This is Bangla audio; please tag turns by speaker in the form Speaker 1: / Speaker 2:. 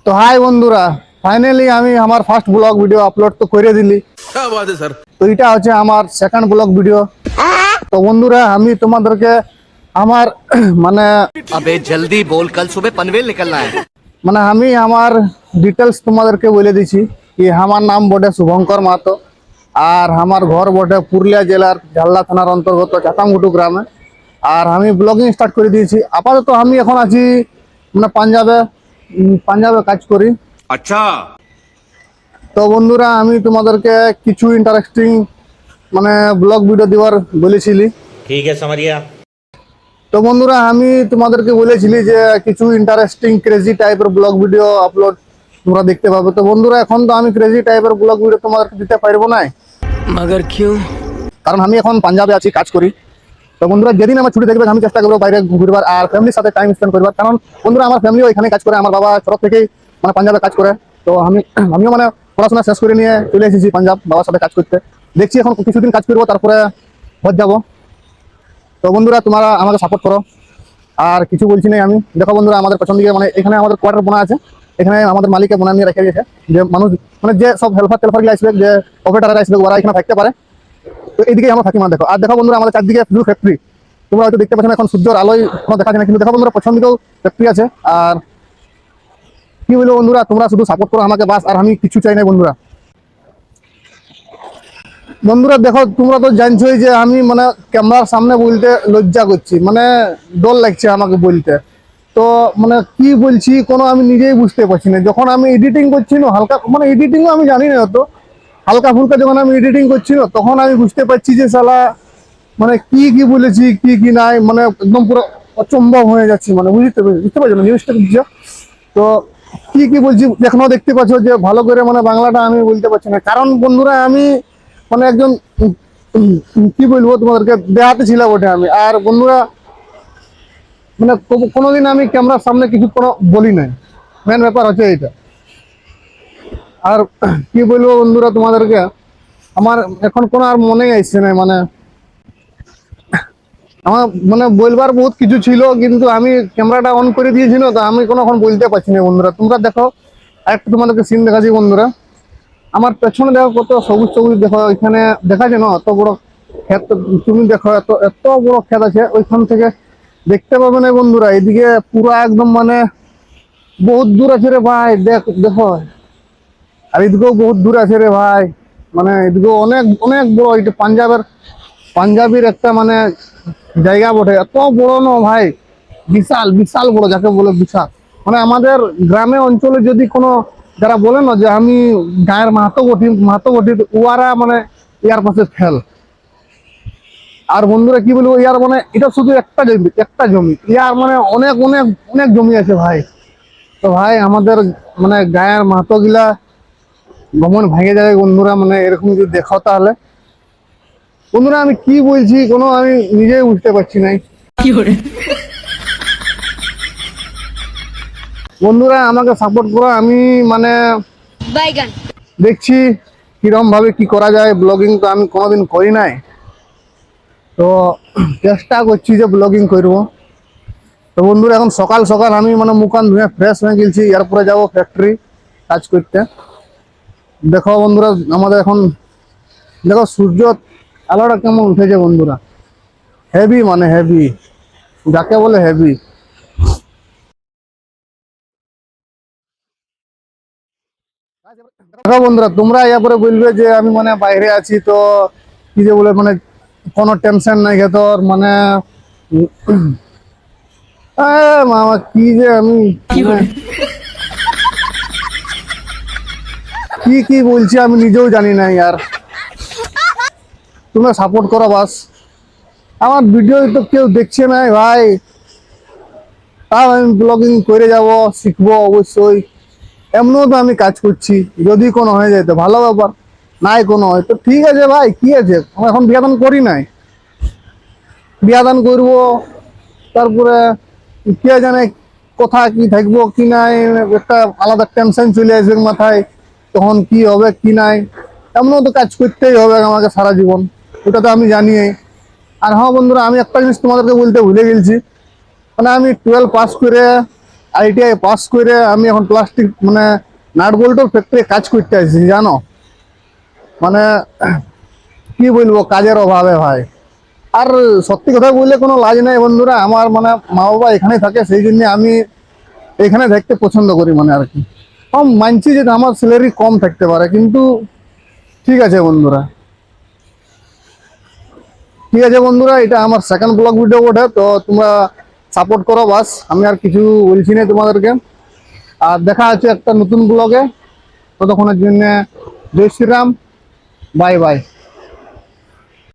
Speaker 1: তো হাই বন্ধুরা, ফাইনালি আমি আমার ফার্স্ট ব্লগ ভিডিও আপলোড তো করে দিলি। তো এটা হচ্ছে আমার সেকেন্ড ব্লগ ভিডিও। তো বন্ধুরা, আমি তোমাদেরকে আমার মানে
Speaker 2: अबे जल्दी बोल, कल सुबह पनवेल निकलना है।
Speaker 1: মানে আমি আমার ডিটেলস তোমাদেরকে বলে দিচ্ছি কি আমার নাম বটে শুভঙ্কর মাহাতো, আর আমার ঘর বটে পুরুলিয়া জেলার ঝালদা থানার অন্তর্গত চাতামগুটু গ্রামে। আর আমি ব্লগিং স্টার্ট করে দিয়েছি। আপাতত আমি এখন আছি মানে পাঞ্জাবে কাজ করি।
Speaker 2: अच्छा।
Speaker 1: তো বন্ধুরা, আমি তোমাদেরকে কিছু ইন্টারেস্টিং মানে ব্লগ ভিডিও দেওয়ার বলেছিলি।
Speaker 3: ठीक है समरिया।
Speaker 1: তো বন্ধুরা, আমি তোমাদেরকে বলেছিলি যে কিছু ইন্টারেস্টিং ক্রেজি টাইপের ব্লগ ভিডিও আপলোড তোমরা দেখতে পাবে। তো বন্ধুরা, এখন তো আমি ক্রেজি টাইপের ব্লগ ভিডিও তোমাদেরকে দিতে পারবো না,
Speaker 2: मगर क्यों?
Speaker 1: কারণ আমি এখন পাঞ্জাবে আছি, কাজ করি। তো বন্ধুরা, যেদিন আমার ছুটি থাকবে আমি চেষ্টা করবো বাইরে ঘুরবার আর ফ্যামিলির সাথে টাইম স্পেন্ড করবার। কারণ বন্ধুরা, আমার ফ্যামিলিও এখানে কাজ করে, আমার বাবা ছোট থেকেই মানে পাঞ্জাবে কাজ করে। তো আমিও মানে পড়াশোনা শেষ করে নিয়ে চলে এসেছি পাঞ্জাব বাবার সাথে কাজ করতে। দেখছি এখন কিছুদিন কাজ করবো, তারপরে হজ যাবো। তো বন্ধুরা, তোমরা আমাকে সাপোর্ট করো। আর কিছু বলছি না আমি। দেখো বন্ধুরা, আমাদের পেছন দিকে মানে এখানে আমাদের কোয়ার্টার বোনা আছে। এখানে আমাদের মালিকে বোনা নিয়ে রেখে দিয়েছে যে মানুষ মানে যে সব হেল্পার টেলফার আসবে, যে অপারেটাররা আসবে, ওরা এখানে থাকতে পারে। তো এইদিকে আমরা থাকি। মানে দেখো, আর দেখো বন্ধুরা, আমাদের চারদিকে শুধু ফ্যাক্টরি। তোমরা হয়তো দেখতে পাচ্ছ না, এখন সূর্যের আলোয় কোনো দেখা যায় না, কিন্তু দেখো বন্ধুরা, পছন্দ দিকেও ফ্যাক্টরি আছে। আর কি বলবো বন্ধুরা, তোমরা শুধু সাপোর্ট করো আমাকে বাস, আর আমি কিছু চাই না বন্ধুরা। বন্ধুরা দেখো, তোমরা তো জানছোই যে আমি মানে ক্যামেরার সামনে বলতে লজ্জা করছি, মানে ডর লাগছে আমাকে বলতে। তো মানে কি বলছি কোনো আমি নিজেই বুঝতে পারছি না। যখন আমি এডিটিং করছি না, হালকা মানে এডিটিংও আমি জানি না হতো, হালকা ফুলকা যখন আমি এডিটিং করছি না, তখন আমি বুঝতে পারছি যে শালা মানে কি বলেছি কি নাই, মানে একদম পুরো অচম্ভব হয়ে যাচ্ছে। মানে বুঝতে পারছো না জিনিসটা বুঝছো? তো কি বলছি এখনো দেখতে পাচ্ছ যে ভালো করে মানে বাংলাটা আমি বলতে পারছি না। কারণ বন্ধুরা, আমি মানে একজন কি বলবো তোমাদেরকে, দেহাতে ছিল বটে আমি। আর বন্ধুরা, মানে কোনোদিন আমি ক্যামেরার সামনে কিছু কোনো বলি নাই, মেন ব্যাপার হচ্ছে এইটা। আর কি বলবো বন্ধুরা তোমাদেরকে, আমার এখন কোনো আর মনেই আসছে না। মানে আমার মানে বলবার বহুত কিছু ছিল, কিন্তু আমি ক্যামেরাটা অন করে দিয়েছিল, তো আমি কোনো এখন বলতে পারছি না বন্ধুরা। তোমরা দেখো, একটা তোমাদেরকে সিন দেখাচ্ছি বন্ধুরা। আমার পেছনে দেখো কত সবুজ সবুজ, দেখো এখানে দেখা যায় না এত বড় ক্ষেত। তুমি দেখো এত বড় ক্ষেত আছে, ওইখান থেকে দেখতে পাবে না বন্ধুরা। এদিকে পুরো একদম মানে বহুত দূর আছে রে ভাই, দেখো। আর এদিকেও বহুত দূর আছে রে ভাই, মানে এদিকেও অনেক অনেক বড়। এটা পাঞ্জাবের একটা মানে জায়গা বটে। এত বড় না ভাই, বিশাল বিশাল বড়, যাকে বলে বিশাল। মানে আমাদের গ্রামে অঞ্চলে যদি কোনো যারা বলে না যে আমি গায়ের মাহাতো বটি, ওরা মানে ইয়ার পাশে ফেল। আর বন্ধুরা কি বলবো, ইয়ার মানে এটা শুধু একটা জমি, ইয়ার মানে অনেক অনেক অনেক জমি আছে ভাই। তো ভাই আমাদের মানে গায়ের মাহাতো গিলা গমন ভেঙে যাবে বন্ধুরা, মানে এরকম যদি দেখাও তাহলে। বন্ধুরা, আমি কি বলছি কোনো আমি নিজেই বুঝতে পারছি না। বন্ধুরা আমাকে সাপোর্ট করো। আমি মানে দেখছি কিরম ভাবে কি করা যায়। ব্লগিং তো আমি কোনোদিন করি নাই, তো চেষ্টা করছি যে ব্লগিং করব। তো বন্ধুরা, এখন সকাল সকাল আমি মানে মুখান ধুয়ে ফ্রেশ হয়ে গেছি, এরপরে যাবো ফ্যাক্টরি কাজ করতে। দেখো বন্ধুরা, আমাদের এখন দেখো সূর্য আলোটা কেমন উঠেছে বন্ধুরা, হেভি মানে হেভি, যাকে বলে হেভি। দেখো বন্ধুরা, তোমরা এরপরে বলবে যে আমি মানে বাইরে আছি, তো কি যে বলে মানে কোনো টেনশন নাই তোর মানে মামা কি যে আমি কি বলছি আমি নিজেও জানি না। আর তোমরা সাপোর্ট করো বাস। আমার ভিডিও তো কেউ দেখছে না ভাই, তাও আমি ব্লগিং করে যাব, শিখবো অবশ্যই। এমনও তো আমি কাজ করছি, যদি কোনো হয়ে যায় তো ভালো ব্যাপার, নাই কোনো হয় তো ঠিক আছে ভাই, কি আছে। আমি এখন বিয়াদান করি নাই, বিয়াদান করবো, তারপরে কে জানে কোথা কি থাকবো কি নাই, একটা আলাদা টেনশন চলে আসবে মাথায়, তখন কি হবে কি নাই। এমনও তো কাজ করতেই হবে আমাকে সারা জীবন, ওটা তো আমি জানি। আর হ্যাঁ বন্ধুরা, আমি একটা জিনিস তোমাদেরকে বলতে ভুলে গেছি, মানে আমি 12 পাস করে আইটিআই পাস করে আমি এখন প্লাস্টিক মানে নাট বল্টুর ফ্যাক্টরি কাজ করতে আসছি জানো। মানে কি বলবো, কাজের অভাবে ভাই। আর সত্যি কথা বললে কোনো লাজ নাই বন্ধুরা, আমার মানে মা বাবা এখানে থাকে, সেই জন্য আমি এখানে থাকতে পছন্দ করি মানে আর কি। মানছি যে আমার স্যালারি কম থাকতে পারে, কিন্তু ঠিক আছে বন্ধুরা, ঠিক আছে বন্ধুরা, এটা আমার সেকেন্ড ব্লগ ভিডিও ওঠে, তো তোমরা সাপোর্ট করো বাস, আমি আর কিছু বলছি না তোমাদেরকে। আর দেখা আছে একটা নতুন ব্লগে, ততক্ষণের জন্য জয় শ্রীরাম, বাই বাই।